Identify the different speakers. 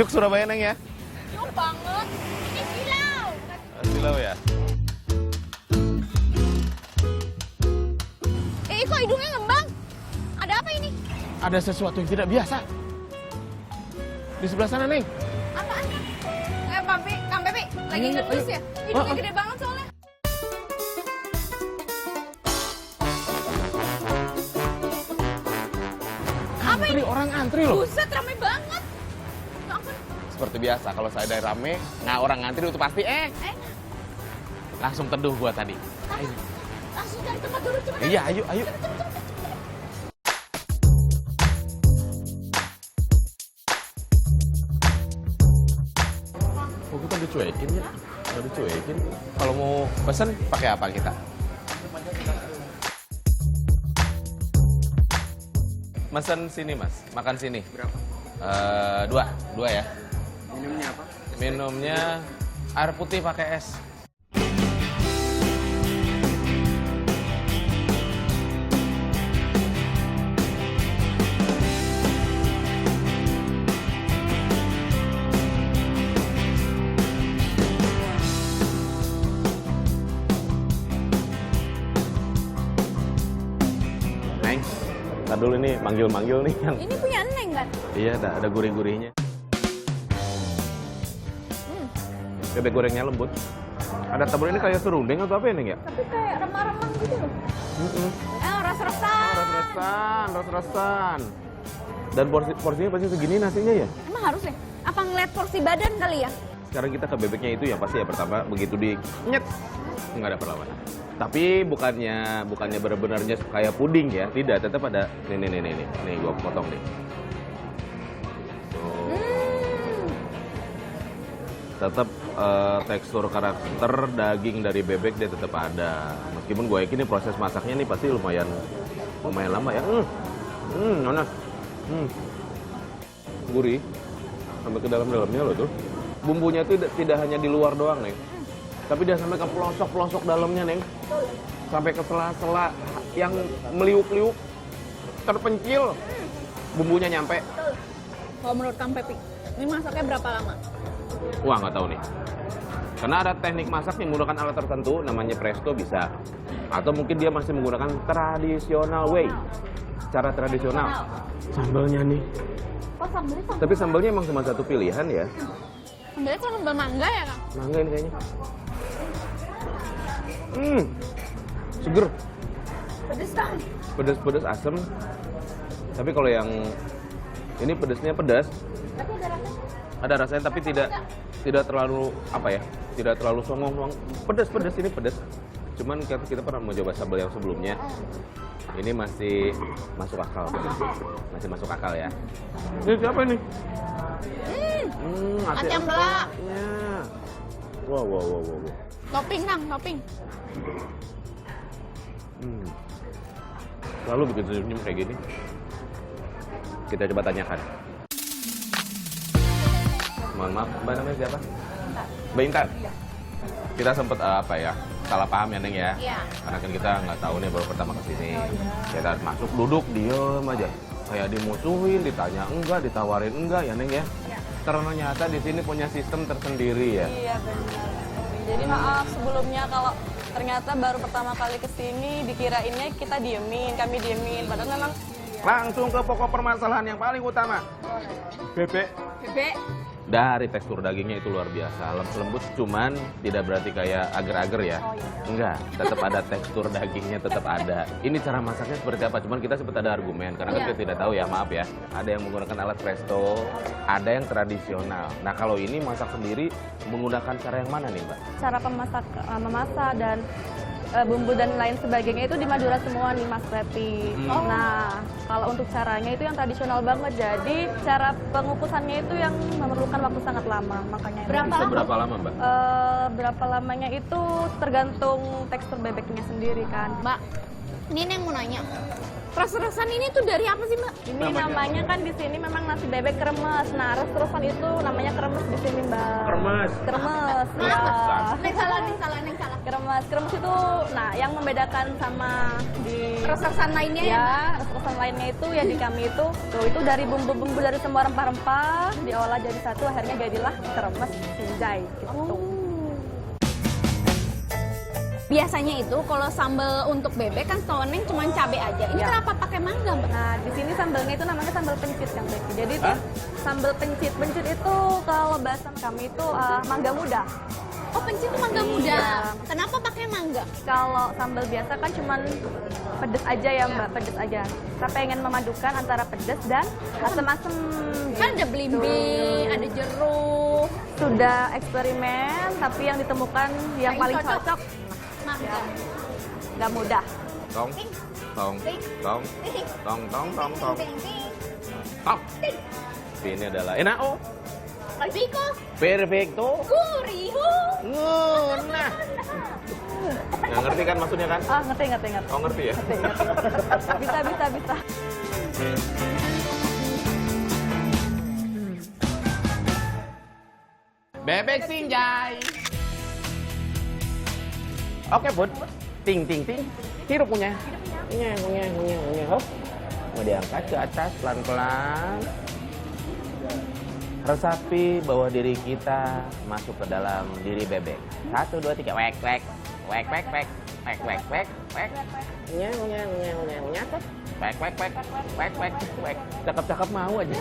Speaker 1: Sejuk Surabaya, Neng ya?
Speaker 2: Sejuk banget. Ini silau.
Speaker 1: Silau ya?
Speaker 2: Kok hidungnya ngembang? Ada apa ini?
Speaker 1: Ada sesuatu yang tidak biasa. Di sebelah sana, Neng.
Speaker 2: Apaan? Kang Pepe, lagi ngendus ya? Hidungnya gede banget soalnya.
Speaker 1: Antri, orang antri loh.
Speaker 2: Buset, ramai banget. Ya ampun.
Speaker 1: Seperti biasa, kalau saya ada rame, nah orang ngantri itu pasti langsung teduh gua tadi. Ayo.
Speaker 2: Langsung cari tempat dulu, cepetan.
Speaker 1: Iya, ayo, ayo. Oh, kita dicuekin ya? Nggak dicuekin. Kalau mau pesen, pakai apa kita? Mesen sini, Mas. Makan sini.
Speaker 3: Berapa?
Speaker 1: Dua ya.
Speaker 3: Minumnya apa?
Speaker 1: Minumnya air putih pakai es. Neng, ntar dulu ini manggil-manggil nih yang.
Speaker 2: Ini punya Neng kan?
Speaker 1: Iya, ada gurih-gurihnya. Bebek gorengnya lembut. Ada tabur ini kayak serundeng atau apa ya, Neng ya?
Speaker 2: Tapi kayak remah-remah gitu loh. Ras-rasan.
Speaker 1: Ras-rasan. Dan porsinya pasti segini nasinya ya?
Speaker 2: Emang harus ya? Apa ngeliat porsi badan kali ya?
Speaker 1: Sekarang kita ke bebeknya itu yang pasti ya pertama begitu di nyet nggak ada perlawanan. Tapi bukannya benar-benarnya kayak puding ya, tidak, tetap ada nih gua potong nih. Tetap tekstur karakter daging dari bebek dia tetap ada. Meskipun gue yakin ini proses masaknya nih pasti lumayan lama ya. Nonas. Gurih sampai ke dalam-dalamnya loh tuh. Bumbunya tuh tidak hanya di luar doang, Neng. Tapi dia sampai ke pelosok-pelosok dalamnya, Neng. Sampai ke sela-sela yang meliuk-liuk terpencil. Bumbunya nyampe.
Speaker 2: Kalau menurut Kang Pepi, ini masaknya berapa lama?
Speaker 1: Wah, nggak tahu nih. Karena ada teknik masak yang menggunakan alat tertentu, namanya presto bisa. Atau mungkin dia masih menggunakan tradisional way. Cara tradisional. Sambalnya nih.
Speaker 2: Oh, sambalnya sambal.
Speaker 1: Tapi sambalnya emang cuma satu pilihan ya.
Speaker 2: Sambalnya tuh sambal mangga ya, Kang?
Speaker 1: Mangga ini kayaknya. Seger.
Speaker 2: Pedes, Kang.
Speaker 1: Pedes-pedes asem. Tapi kalau yang ini pedesnya pedas.
Speaker 2: Tapi ada rasanya.
Speaker 1: Ada rasanya tapi tidak terlalu apa ya? Tidak terlalu songong-songong. Pedas ini pedas. Cuman kita pernah mau coba sambal yang sebelumnya. Ini masih masuk akal. Masih masuk akal ya. Ini siapa ini?
Speaker 2: Ati ambela.
Speaker 1: Wow.
Speaker 2: Topping, Kang, topping.
Speaker 1: Lalu bikin senyum kayak gini. Kita coba tanyakan. Mohon maaf, Mbak namanya siapa? Mbak Intan. Kita sempat apa ya, salah paham ya, Neng ya?
Speaker 2: Iya.
Speaker 1: Karena kan kita nggak tahu nih baru pertama kesini. Kita masuk duduk diem aja, kayak dimusuhin, ditanya enggak, ditawarin enggak ya, Neng ya? Ternyata di sini punya sistem tersendiri ya.
Speaker 4: Iya benar. Jadi maaf sebelumnya kalau ternyata baru pertama kali kesini dikirainnya kita kami diemin. Padahal memang
Speaker 1: Langsung ke pokok permasalahan yang paling utama. Bebek.
Speaker 2: Bebek.
Speaker 1: Dari tekstur dagingnya itu luar biasa, lembut cuman tidak berarti kayak agar-agar ya. Enggak, tetap ada tekstur dagingnya tetap ada. Ini cara masaknya seperti apa? Cuman kita sempat ada argumen karena kan kita tidak tahu ya, maaf ya. Ada yang menggunakan alat presto, ada yang tradisional. Nah, kalau ini masak sendiri menggunakan cara yang mana nih, Mbak?
Speaker 4: cara memasak dan bumbu dan lain sebagainya itu di Madura semua nih Mas Pepi. Nah, kalau untuk caranya itu yang tradisional banget. Jadi cara pengukusannya itu yang memerlukan waktu sangat lama. Makanya
Speaker 1: Berapa lama, Mbak?
Speaker 4: berapa lamanya itu tergantung tekstur bebeknya sendiri kan.
Speaker 2: Mbak, Ini yang mau nanya. Res-resan ini tuh dari apa sih, Mbak?
Speaker 4: Ini namanya kan di sini memang nasi bebek kremes. Nah, res-resan itu namanya kremes di sini, Mbak.
Speaker 1: Kremes.
Speaker 4: Kremes, ya.
Speaker 2: Neng salah.
Speaker 4: Kremes. Kremes itu, nah yang membedakan sama di
Speaker 2: Res-resan lainnya ya,
Speaker 4: ya, res-resan lainnya itu ya di kami itu, tuh itu dari bumbu-bumbu dari semua rempah-rempah diolah jadi satu, akhirnya jadilah kremes sinjai gitu.
Speaker 2: Biasanya itu kalau sambal untuk bebek kan setahu Neng cuma cabai aja. Ini
Speaker 4: Ya.
Speaker 2: kenapa pakai mangga, Mbak?
Speaker 4: Nah, di sini sambalnya itu namanya sambal pencit yang Becky. Jadi itu sambal pencit. Pencit itu kalau bahasa kami itu mangga muda.
Speaker 2: Oh, pencit itu mangga muda.
Speaker 4: Iya.
Speaker 2: Kenapa pakai mangga?
Speaker 4: Kalau sambal biasa kan cuman pedes aja ya Mbak, pedes aja. Kita pengen memadukan antara pedes dan asam-asam.
Speaker 2: Kan ada belimbing, ada jeruk,
Speaker 4: Sudah eksperimen, tapi yang ditemukan yang paling cocok
Speaker 2: mangga.
Speaker 4: nggak mudah.
Speaker 1: Tong, tong, tong, tong, tong, tong, tong, tong. Ini adalah enao,
Speaker 2: Rico,
Speaker 1: perfecto,
Speaker 2: gurihu.
Speaker 1: nah. Nggak ngerti kan maksudnya kan?
Speaker 4: Ngerti.
Speaker 1: Oh ngerti ya?
Speaker 4: Bisa.
Speaker 1: Bebek sinjai. Oke bud, ting. Hirupnya. Punya. Hop. Mau diangkat ke atas pelan-pelan. Resapi bawah diri kita masuk ke dalam diri bebek. 1, 2, 3. Wek. Wek. Cakep mau aja.